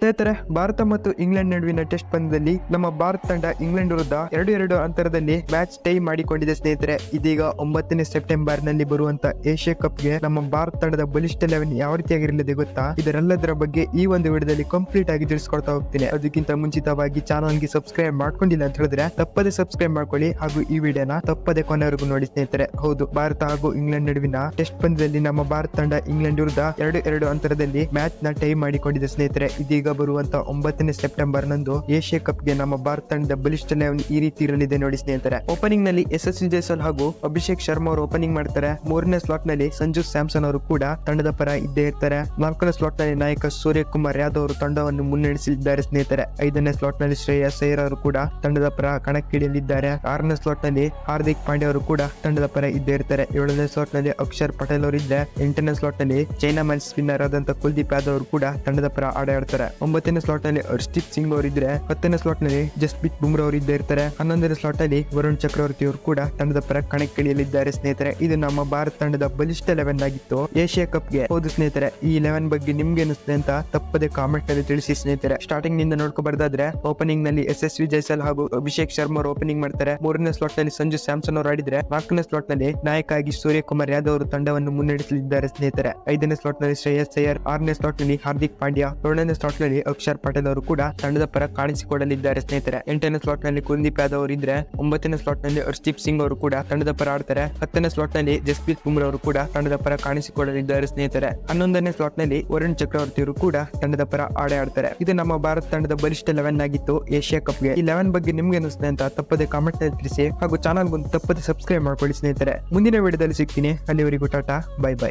ಸ್ನೇಹಿತರೆ, ಭಾರತ ಮತ್ತು ಇಂಗ್ಲೆಂಡ್ ನಡುವಿನ ಟೆಸ್ಟ್ ಪಂದ್ಯದಲ್ಲಿ ನಮ್ಮ ಭಾರತ ತಂಡ ಇಂಗ್ಲೆಂಡ್ ವಿರುದ್ಧ 2-2 ಅಂತರದಲ್ಲಿ ಮ್ಯಾಚ್ ಟೈ ಮಾಡಿಕೊಂಡಿದೆ. ಸ್ನೇಹಿತರೆ, ಇದೀಗ 9ನೇ ಸೆಪ್ಟೆಂಬರ್ ನಲ್ಲಿ ಬರುವಂತ ಏಷ್ಯಾ ಕಪ್ಗೆ ನಮ್ಮ ಭಾರತ ತಂಡದ ಬಲಿಷ್ಠ 11 ಯಾವ ರೀತಿಯಾಗಿರಲಿದೆ ಗೊತ್ತಾ? ಇದರೆಲ್ಲದರ ಬಗ್ಗೆ ಈ ಒಂದು ವಿಡಿಯೋದಲ್ಲಿ ಕಂಪ್ಲೀಟ್ ಆಗಿ ತಿಳಿಸ್ಕೊಡ್ತಾ ಹೋಗ್ತೀನಿ. ಅದಕ್ಕಿಂತ ಮುಂಚಿತವಾಗಿ ಚಾನಲ್ಗೆ ಸಬ್ಸ್ಕ್ರೈಬ್ ಮಾಡ್ಕೊಂಡಿಲ್ಲ ಅಂತ ಹೇಳಿದ್ರೆ ತಪ್ಪದೆ ಸಬ್ಸ್ಕ್ರೈಬ್ ಮಾಡ್ಕೊಳ್ಳಿ ಹಾಗೂ ಈ ವಿಡಿಯೋನ ತಪ್ಪದೆ ಕೊನೆವರೆಗೂ ನೋಡಿ. ಸ್ನೇಹಿತರೆ, ಹೌದು, ಭಾರತ ಹಾಗೂ ಇಂಗ್ಲೆಂಡ್ ನಡುವಿನ ಟೆಸ್ಟ್ ಪಂದ್ಯದಲ್ಲಿ ನಮ್ಮ ಭಾರತ ತಂಡ ಇಂಗ್ಲೆಂಡ್ ವಿರುದ್ಧ 2-2 ಅಂತರದಲ್ಲಿ ಮ್ಯಾಚ್ ನ ಟೈ ಮಾಡಿಕೊಂಡಿದೆ. ಸ್ನೇಹಿತರೆ, ಇದೀಗ ಬರುವಂತ 9ನೇ ಸೆಪ್ಟೆಂಬರ್ ನಂದು ಏಷ್ಯಾ ಕಪ್ಗೆ ನಮ್ಮ ಭಾರತ ತಂಡದ ಬಲಿಷ್ಠ 11 ಈ ರೀತಿ ಇರಲಿದೆ ನೋಡಿ. ಸ್ನೇಹಿತರೆ, ಓಪನಿಂಗ್ ನಲ್ಲಿ ಯಶಸ್ವಿ ಜೈಸ್ವಾಲ್ ಹಾಗೂ ಅಭಿಷೇಕ್ ಶರ್ಮಾ ಅವರು ಓಪನಿಂಗ್ ಮಾಡ್ತಾರೆ. 3ನೇ ಸ್ಲಾಟ್ ನಲ್ಲಿ ಸಂಜು ಸ್ಯಾಮ್ಸನ್ ಅವರು ಕೂಡ ತಂಡದ ಪರ ಇದ್ದೇ ಇರ್ತಾರೆ. 4ನೇ ಸ್ಲಾಟ್ ನಲ್ಲಿ ನಾಯಕ ಸೂರ್ಯಕುಮಾರ್ ಯಾದವ್ ಅವರು ತಂಡವನ್ನು ಮುನ್ನಡೆಸಲಿದ್ದಾರೆ. ಸ್ನೇಹಿತರೆ, 5ನೇ ಸ್ಲಾಟ್ ನಲ್ಲಿ ಶ್ರೇಯಸ್ ಅಯ್ಯರ್ ಅವರು ಕೂಡ ತಂಡದ ಪರ ಕಣಕ್ಕಿಳಿಯಲಿದ್ದಾರೆ. 6ನೇ ಸ್ಲಾಟ್ ನಲ್ಲಿ ಹಾರ್ದಿಕ್ ಪಾಂಡ್ಯ ಅವರು ಕೂಡ ತಂಡದ ಪರ ಇದ್ದೇ ಇರ್ತಾರೆ. 7ನೇ ಸ್ಲಾಟ್ ನಲ್ಲಿ ಅಕ್ಷರ್ ಪಟೇಲ್ ಅವರು ಇದ್ರೆ, 8ನೇ ಸ್ಲಾಟ್ ನಲ್ಲಿ ಚೈನಾ ಮ್ಯಾನ್ ಸ್ಪಿನ್ನರ್ ಆದಂತ ಕುಲ್ದೀಪ್ ಯಾದವ್ ಅವರು ಕೂಡ ತಂಡದ ಪರ ಆಡ್ತಾರೆ. 9ನೇ ಸ್ಲಾಟ್ ನಲ್ಲಿ ಹರ್ಷದೀಪ್ ಸಿಂಗ್ ಅವರು ಇದ್ರೆ, 10ನೇ ಸ್ಲಾಟ್ ನಲ್ಲಿ ಜಸ್ಪ್ರೀತ್ ಬುಮ್ರಾ ಅವರು ಇದ್ದೇ ಇರ್ತಾರೆ. 11ನೇ ಸ್ಲಾಟ್ ನಲ್ಲಿ ವರುಣ್ ಚಕ್ರವರ್ತಿ ಅವರು ಕೂಡ ತಂಡದ ಪರ ಕಣಕ್ಕಿಳಿಯಲಿದ್ದಾರೆ. ಸ್ನೇಹಿತರೆ, ಇದು ನಮ್ಮ ಭಾರತ ತಂಡದ ಬಲಿಷ್ಠ 11 ಆಗಿತ್ತು ಏಷ್ಯಾ ಕಪ್ಗೆ. ಹೌದು ಸ್ನೇಹಿತರೆ, ಈ 11 ಬಗ್ಗೆ ನಿಮ್ಗೆ ಅನಿಸುತ್ತೆ ಅಂತ ತಪ್ಪದೆ ಕಾಮೆಂಟ್ ನಲ್ಲಿ ತಿಳಿಸಿ. ಸ್ನೇಹಿತರೆ, ಸ್ಟಾರ್ಟಿಂಗ್ ನಿಂದ ನೋಡ್ಕೊಬಾರ್ದಾದ್ರೆ ಓಪನಿಂಗ್ ನಲ್ಲಿ ಯಶಸ್ವಿ ಜೈಸ್ವಾಲ್ ಹಾಗೂ ಅಭಿಷೇಕ್ ಶರ್ಮಾ ಅವರು ಓಪನಿಂಗ್ ಮಾಡ್ತಾರೆ. 3ನೇ ಸ್ಲಾಟ್ ನಲ್ಲಿ ಸಂಜು ಸ್ಯಾಮ್ಸನ್ ಅವರು ಆಡಿದ್ರೆ, 4ನೇ ಸ್ಲಾಟ್ ನಲ್ಲಿ ನಾಯಕ ಆಗಿ ಸೂರ್ಯಕುಮಾರ್ ಯಾದವ್ ಅವರು ತಂಡವನ್ನು ಮುನ್ನಡೆಸಲಿದ್ದಾರೆ. ಸ್ನೇಹಿತರೆ, 5ನೇ ಸ್ಲಾಟ್ ನಲ್ಲಿ ಶ್ರೇಯಸ್ ಅಯ್ಯರ್, 6ನೇ ಸ್ಲಾಟ್ ನಲ್ಲಿ ಹಾರ್ದಿಕ್ ಪಾಂಡ್ಯ, 7ನೇ ಸ್ಲಾಟ್ ನಲ್ಲಿ ಅಕ್ಷರ್ ಪಟೇಲ್ ಅವರು ಕೂಡ ತಂಡದ ಪರ ಕಾಣಿಸಿಕೊಳ್ಳಲಿದ್ದಾರೆ. ಸ್ನೇಹಿತರೆ, 8ನೇ ಸ್ಲಾಟ್ ನಲ್ಲಿ ಕುಲ್ದೀಪ್ ಯಾದವ್ ಅವರು ಇದ್ರೆ, 9ನೇ ಸ್ಲಾಟ್ ನಲ್ಲಿ ಹರ್ಷದೀಪ್ ಸಿಂಗ್ ಅವರು ಕೂಡ ತಂಡದ ಪರ ಆಡ್ತಾರೆ. 10ನೇ ಸ್ಲಾಟ್ ನಲ್ಲಿ ಜಸ್ಪ್ರೀತ್ ಬುಮ್ರಾ ಅವರು ಕೂಡ ತಂಡದ ಪರ ಕಾಣಿಸಿಕೊಳ್ಳಲಿದ್ದಾರೆ. ಸ್ನೇಹಿತರೆ, 11ನೇ ಸ್ಲಾಟ್ ನಲ್ಲಿ ವರುಣ್ ಚಕ್ರವರ್ತಿ ಅವರು ಕೂಡ ತಂಡದ ಪರ ಆಡ್ತಾರೆ. ಇದು ನಮ್ಮ ಭಾರತ ತಂಡದ ಬಲಿಷ್ಠ 11 ಆಗಿತ್ತು ಏಷ್ಯಾ ಕಪ್ಗೆ. ಈ 11 ಬಗ್ಗೆ ನಿಮ್ಗೆ ಅನಿಸುತ್ತೆ ಅಂತ ತಪ್ಪದೆ ಕಾಮೆಂಟ್ ನಲ್ಲಿ ತಿಳಿಸಿ ಹಾಗೂ ಚಾನಲ್ ತಪ್ಪದೆ ಸಬ್ಸ್ಕ್ರೈಬ್ ಮಾಡ್ಕೊಳ್ಳಿ. ಸ್ನೇಹಿತರೆ, ಮುಂದಿನ ವಿಡಿಯೋದಲ್ಲಿ ಸಿಗ್ತೀನಿ. ಅಲ್ಲಿವರೆಗೂ ಟಾಟಾ, ಬೈ ಬೈ.